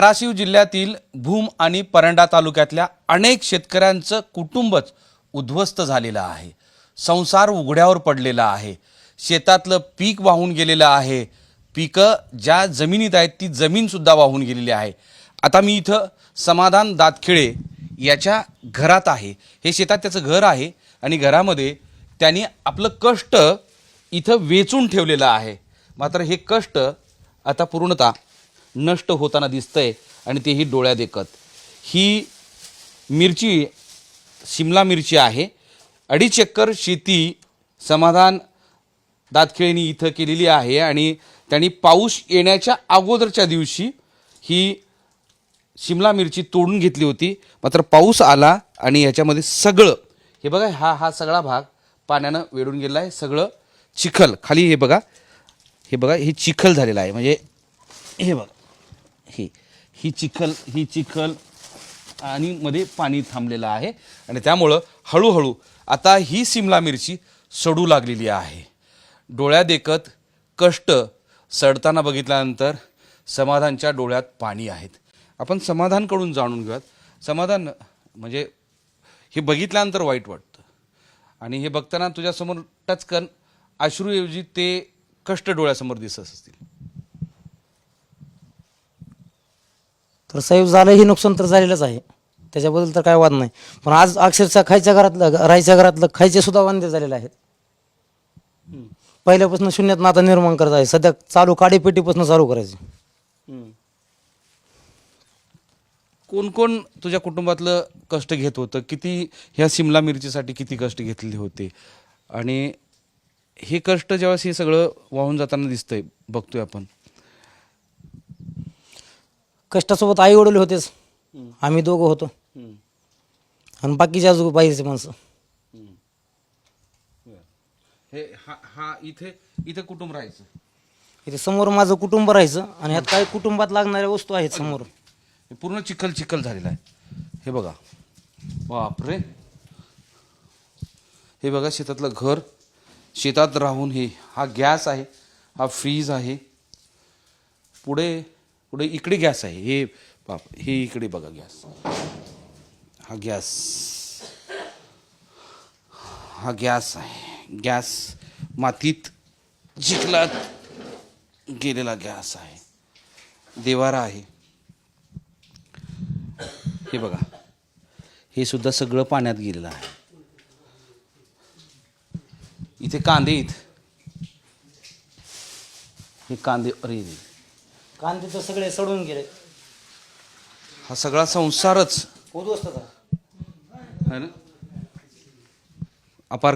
धाराशिव जिल्ह्यातील भूम आणि परंडा तालुक्यातल्या अनेक शेतकऱ्यांचं कुटुंबच उद्ध्वस्त झालेलं आहे. संसार उघड्यावर पडलेला आहे. शेतातलं पीक वाहून गेलेलं आहे. पिकं ज्या जमिनीत आहेत ती जमीनसुद्धा वाहून गेलेली आहे. आता मी इथं समाधान दातखिळे याच्या घरात आहे. हे शेतात त्याचं घर आहे आणि घरामध्ये त्यांनी आपलं कष्ट इथं वेचून ठेवलेलं आहे. मात्र हे कष्ट आता पूर्णतः नष्ट होताना दिसतंय आणि तेही डोळ्या देखत. ही मिरची शिमला मिरची आहे. 2.5 एकर शेती समाधान दातखिळेंनी इथं केलेली आहे आणि त्यांनी पाऊस येण्याच्या अगोदरच्या दिवशी ही शिमला मिरची तोडून घेतली होती. मात्र पाऊस आला आणि याच्यामध्ये सगळं हे बघा हा सगळा भाग पाण्यानं वेढून गेला आहे. सगळं चिखल खाली हे बघा हे चिखल झालेलं आहे. म्हणजे हे बघा ही चिखल आणि मध्ये पाणी थांबलेलं आहे आणि त्यामुळं हळूहळू आता ही शिमला मिरची सडू लागलेली आहे. डोळ्या देखत कष्ट सडताना बघितल्यानंतर समाधानच्या डोळ्यात पाणी आहेत. आपण समाधानकडून जाणून घेऊयात. समाधान म्हणजे हे बघितल्यानंतर वाईट वाटतं आणि हे बघताना तुझ्यासमोर टचकन अश्रूऐवजी ते कष्ट डोळ्यासमोर दिसत असतील. तर साहेब झालं हे नुकसान तर झालेलंच आहे, त्याच्याबद्दल तर काय वाद नाही. पण आज अक्षरशः खायच्या घरातलं राहायच्या घरातलं खायचे सुद्धा वांदे झालेले आहेत. पहिल्यापासून शून्यात नाता निर्माण करत आहे. सध्या चालू काडीपेटीपासून चालू करायचे. कोण कोण तुझ्या कुटुंबातलं कष्ट घेत होतं? किती ह्या शिमला मिरचीसाठी किती कष्ट घेतलेले होते? आणि हे कष्ट ज्यावेळेस हे सगळं वाहून जाताना दिसतंय बघतोय आपण. कष्टासोबत आई वडील होतेच, आम्ही दोघं होतो आणि बाकीच्या अजून बाईचे माणसं. हे हा इथे कुटुंब राहायचं. इथे समोर माझं कुटुंब राहायचं आणि ह्यात काही कुटुंबात लागणाऱ्या वस्तू आहेत समोर. हे पूर्ण चिखल झालेला आहे. हे बघा, बापरे. हे बघा शेतातलं घर, शेतात राहून हा गॅस आहे, हा फ्रीज आहे. पुढे इकडे गॅस आहे. हे बाप, हे इकडे बघा गॅस. हा गॅस आहे. गॅस मातीत चिखलात गेलेला गॅस आहे. देवारा आहे. हे बघा, हे सुद्धा सगळं पाण्यात गेलेलं आहे. इथे कांदे हे कांदे, अरे कांदे तर सगळे सडून गेले. हा सगळा संसारच उद्ध्वस्त झाला है ना. अपार.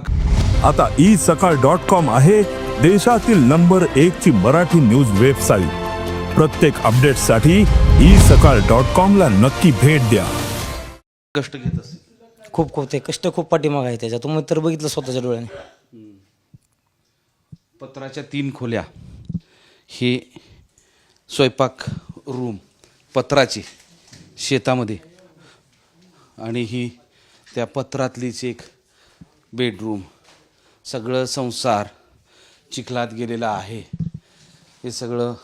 आता isakal.com आहे देशातील नंबर 1 ची मराठी न्यूज वेबसाईट. प्रत्येक अपडेटसाठी isakal.com ला नक्की भेट द्या. कष्ट घेत असेल खूप ते कष्ट खूप पाठीमाग आहे त्याच्या. तुम्ही तर बघितलं स्वतःच्या डोळ्याने. पत्राच्या 3 खोल्या, हे स्वयंपाक रूम पत्राची शेतामध्ये आणि ही त्या पत्रातलीच एक बेडरूम. सगळं संसार चिखलात गेलेला आहे. हे सगळं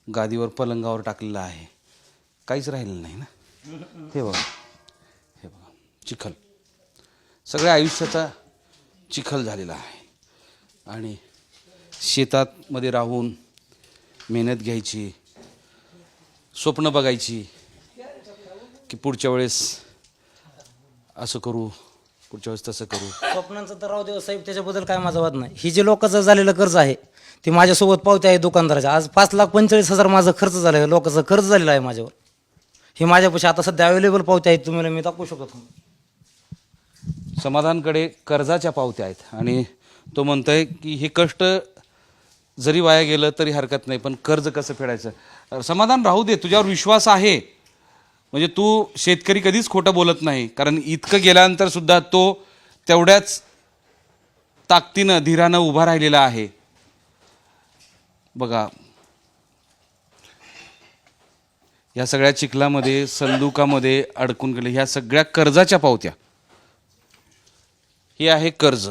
गादीवर पलंगावर टाकलेलं आहे. काहीच राहिलेलं नाही ना. हे बघा चिखल, सगळ्या आयुष्याचा चिखल झालेला आहे. आणि शेतामध्ये राहून मेहनत घ्यायची, स्वप्न बघायची की पुढच्या वेळेस असं करू, पुढच्या वेळेस तसं करू. स्वप्नांचं तर राहू दे साहेब, त्याच्याबद्दल काय माझा वाद नाही. ही जे लोकांचं झालेलं कर्ज आहे ते माझ्यासोबत पावते आहे दुकानदाराच्या. आज 5,45,000 माझं खर्च झालं आहे. लोकांचं कर्ज झालेलं आहे माझ्यावर. हे माझ्यापाशी आता सध्या अवेलेबल पावते आहेत. तुम्हाला मी दाखवू शकतो. समाधानकडे कर्जाच्या पावत्या आहेत आणि तो म्हणतोय की हे कष्ट जरी वाया गेलं तरी हरकत नाही, पण कर्ज कसं फेडायचं. समाधान राहू दे, तुझ्यावर विश्वास आहे. म्हणजे तू शेतकरी कधीच खोटं बोलत नाही, कारण इतकं गेल्यानंतर सुद्धा तो तेवढ्याच ताकदीनं धीरानं उभा राहिलेला आहे. बघा, या सगळ्या चिखलामध्ये संदुकामध्ये अडकून गेले ह्या सगळ्या कर्जाच्या पावत्या. हे आहे कर्ज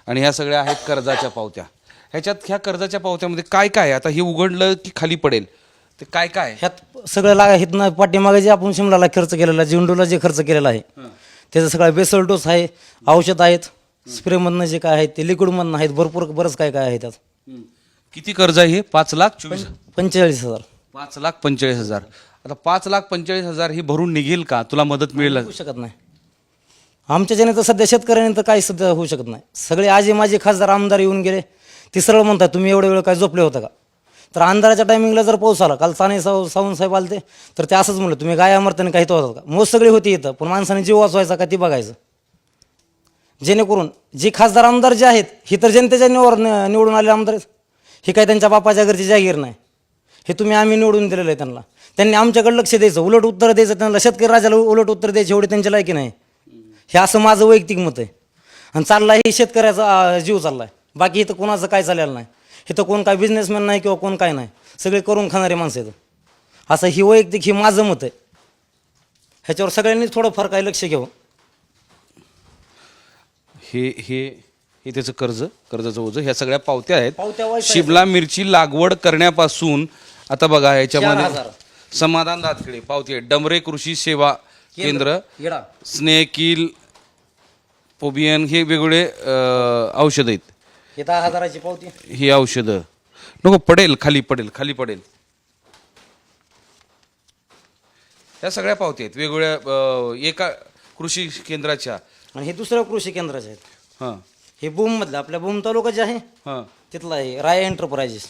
आणि ह्या सगळ्या आहेत कर्जाच्या पावत्या. ह्याच्यात ह्या कर्जाच्या पावत्यामध्ये काय काय आहे? आता हे उघडलं की खाली पडेल ते काय काय आहे? ह्यात सगळं इथनं पाठीमागे जे आपण शिमलाला खर्च केलेला आहे, जिंडूला जे खर्च केलेला आहे त्याचं सगळं बेसल डोस आहे, औषध आहेत, स्प्रेमधनं जे काय आहे ते लिक्विडमधनं आहेत, भरपूर बरंच काय काय आहे त्यात. किती कर्ज आहे हे? 5,24,000. 45,000 5,45,000. आता 5,45,000 ही भरून निघेल का? तुला मदत मिळेल? होऊ शकत नाही. आमच्या ज्याने तर सध्या शेतकऱ्याने तर काही सध्या होऊ शकत नाही. सगळे आजी माझे खासदार आमदार येऊन गेले, ते सरळ म्हणतात तुम्ही एवढ्या वेळ काय झोपले होता का? तर अंधाराच्या टायमिंगला जर पाऊस आला, काल सावंत साहेब आलते तर ते असंच म्हणलं तुम्ही गाया मरताना काही तो होता का? मोज सगळे होते इथं, पण माणसाने जीव वाचवायचा का ती बघायचं. जेणेकरून जे खासदार आमदार जे आहेत हे तर जनतेच्या निवडून आले आमदार आहेत, हे काय त्यांच्या बापाच्या घरची जागीर नाही. हे आम्ही निवडून दिलेलं आहे त्यांना. त्यांनी आमच्याकडे लक्ष द्यायचं, उलट उत्तर द्यायचं त्यांना. शेतकरी राजाला उलट उत्तर द्यायचे एवढी त्यांची लायकी नाही. हे असं माझं वैयक्तिक मत आहे. आणि चाललाय हे शेतकऱ्याचा जीव चाललाय, बाकी इथं कोणाचं काय चाललेलं नाही. इथं कोण काय बिझनेसमॅन नाही किंवा कोण काय नाही, सगळे करून खाणारे माणसं आहेत. असं ही वैयक्तिक ही माझं मत आहे. ह्याच्यावर सगळ्यांनी थोडंफार काही लक्ष घ्यावं. हे हे हे त्याचं कर्जाचं ओझं ह्या सगळ्या पावत्या आहेत. पावत्या वाचायच्या. शिमला मिरची लागवड करण्यापासून आता बघा ह्याच्यामध्ये 4,000. समाधान दातकडे पावती आहे. डमरे कृषी सेवा केंद्र, येडा स्नेकिल, पोबियन हे वेगवेगळे औषध आहेत. हे 10,000ची पावती. ही औषधं नको पडेल, खाली पडेल. ह्या सगळ्या पावती आहेत वेगवेगळ्या एका कृषी केंद्राच्या. आणि हे दुसऱ्या कृषी केंद्राचे आहेत. हां हे बूम मधलं आपल्या बूम तालुका जे आहे हां तिथलं आहे राय एंटरप्राइजेस.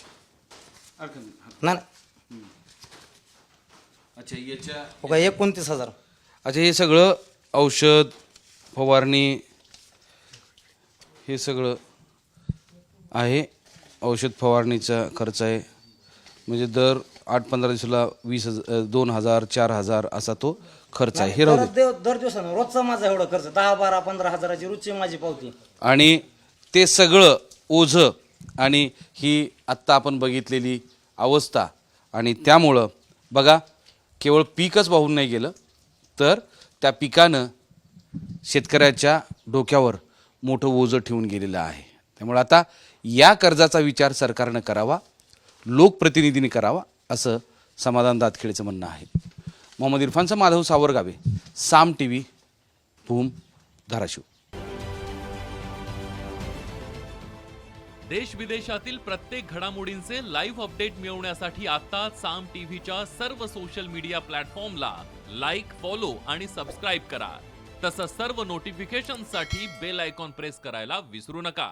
नाही अच्छा याच्या हो का 29,000. अच्छा हे सगळं औषध फवारणी हे सगळं आहे. औषध फवारणीचा खर्च आहे. म्हणजे दर 8-15 दिवसाला 20,000 2,000 4,000 असा तो खर्च आहे. हे राहू दे. दर दिवसानं रोजचा माझा एवढा खर्च 10-12-15,000ची रोजची माझी पावती. आणि ते सगळं ओझं आणि ही आत्ता आपण बघितलेली अवस्था. आणि त्यामुळं बघा केवळ पीकच वाहून नाही गेलं तर त्या पिकानं शेतकऱ्याच्या डोक्यावर मोठं ओझं ठेवून गेलेलं आहे. त्यामुळे आता या कर्जाचा विचार सरकारनं करावा, लोकप्रतिनिधींनी करावा असं समाधान दातखेडेचं म्हणणं आहे. मोहम्मद इरफानचा माधव सावरगावे, साम TV, भूम, धाराशिव. देश विदेशातील प्रत्येक घडामोडींचे लाईव्ह अपडेट मिळवण्यासाठी आता साम टीव्हीच्या सर्व सोशल मीडिया प्लॅटफॉर्मला लाईक, फॉलो आणि सबस्क्राईब करा. तसंच सर्व नोटिफिकेशनसाठी बेल आयकॉन प्रेस करायला विसरू नका.